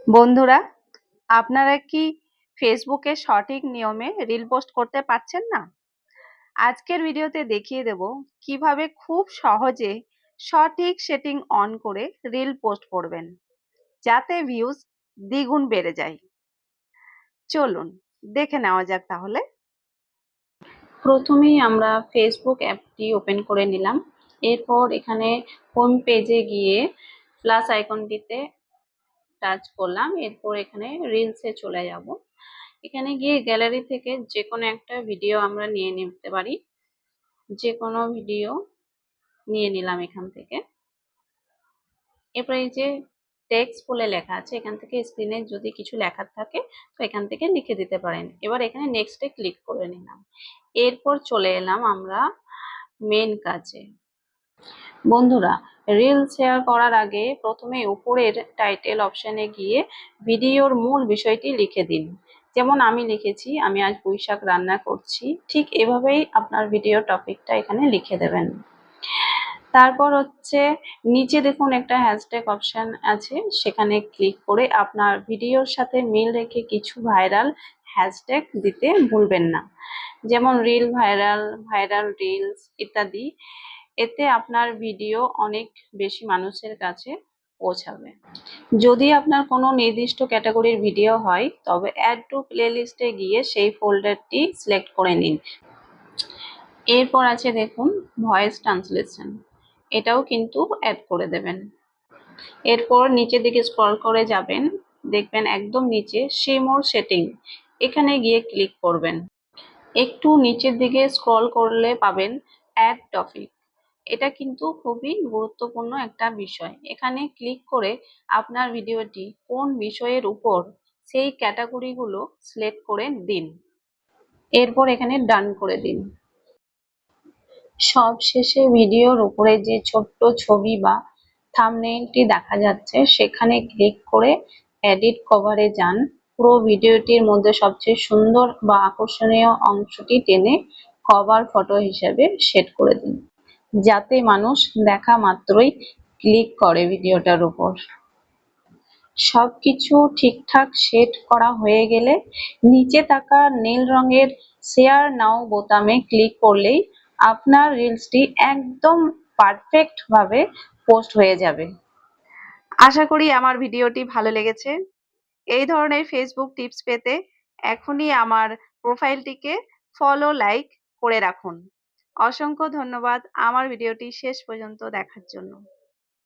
বন্ধুরা, আপনারা কি ফেসবুকে সঠিক নিয়মে রিল পোস্ট করতে পারছেন না? আজকের ভিডিওতে দেখিয়ে দেব কিভাবে খুব সহজে সঠিক সেটিং অন করে রিল পোস্ট করবেন, যাতে ভিউজ দ্বিগুণ বেড়ে যায়। চলুন দেখে নেওয়া যাক তাহলে। প্রথমেই আমরা ফেসবুক অ্যাপটি ওপেন করে নিলাম। এরপর এখানে হোম পেজে গিয়ে প্লাস আইকনটিতে টাচ করলাম। এরপর এখানে রিলসে চলে যাব। এখানে গিয়ে গ্যালারি থেকে যে কোনো একটা ভিডিও আমরা নিয়ে নিতে পারি। যে কোনো ভিডিও নিয়ে নিলাম এখান থেকে। এরপর এই যে টেক্সট বলে লেখা আছে, এখান থেকে স্ক্রিনে যদি কিছু লেখার থাকে তো এখান থেকে লিখে দিতে পারেন। এবার এখানে নেক্সটে ক্লিক করে নিলাম। এরপর চলে এলাম আমরা মেন কাজে। বন্ধুরা, রিল শেয়ার করার আগে প্রথমে উপরের টাইটেল অপশানে গিয়ে ভিডিওর মূল বিষয়টি লিখে দিন। যেমন আমি লিখেছি, আমি আজ পুঁইশাক রান্না করছি। ঠিক এভাবেই আপনার ভিডিও টপিকটা এখানে লিখে দেবেন। তারপর হচ্ছে নিচে দেখুন একটা হ্যাশট্যাগ অপশান আছে, সেখানে ক্লিক করে আপনার ভিডিওর সাথে মিল রেখে কিছু ভাইরাল হ্যাশট্যাগ দিতে ভুলবেন না। যেমন রিল ভাইরাল, ভাইরাল রিলস ইত্যাদি। এতে আপনার ভিডিও অনেক বেশি মানুষের কাছে পৌঁছাবে। যদি আপনার কোনো নির্দিষ্ট ক্যাটাগরির ভিডিও হয় তবে অ্যাড টু প্লেলিস্টে গিয়ে সেই ফোল্ডারটি সিলেক্ট করে নিন। এরপর আছে দেখুন ভয়েস ট্রান্সলেশন, এটাও কিন্তু অ্যাড করে দেবেন। এরপর নিচের দিকে স্ক্রল করে যাবেন, দেখবেন একদম নিচে শো মোর সেটিং, এখানে গিয়ে ক্লিক করবেন। একটু নিচের দিকে স্ক্রল করলে পাবেন অ্যাড টপিক। এটা কিন্তু খুবই গুরুত্বপূর্ণ একটা বিষয়। এখানে ক্লিক করে আপনার ভিডিওটি কোন বিষয়ের উপর সেই ক্যাটাগরিগুলো সিলেক্ট করে দিন। এরপর এখানে ডান করে দিন। সবশেষে ভিডিওর উপরে যে ছোট্ট ছবি বা থাম্বনেইলটি দেখা যাচ্ছে সেখানে ক্লিক করে এডিট কভারে যান। পুরো ভিডিওটির মধ্যে সবচেয়ে সুন্দর বা আকর্ষণীয় অংশটি টেনে কভার ফটো হিসেবে সেট করে দিন, যাতে মানুষ দেখা মাত্রই ক্লিক করে ভিডিওটার উপর। সবকিছু ঠিকঠাক সেট করা হয়ে গেলে নিচে থাকা নীল রঙের শেয়ার নাও বোতামে ক্লিক করলেই আপনার রিলসটি একদম পারফেক্ট ভাবে পোস্ট হয়ে যাবে। আশা করি আমার ভিডিওটি ভালো লেগেছে। এই ধরনের ফেসবুক টিপস পেতে এখনই আমার প্রোফাইলটিকে ফলো, লাইক করে রাখুন। অসংখ্য ধন্যবাদ আমার ভিডিওটি শেষ পর্যন্ত দেখার জন্য।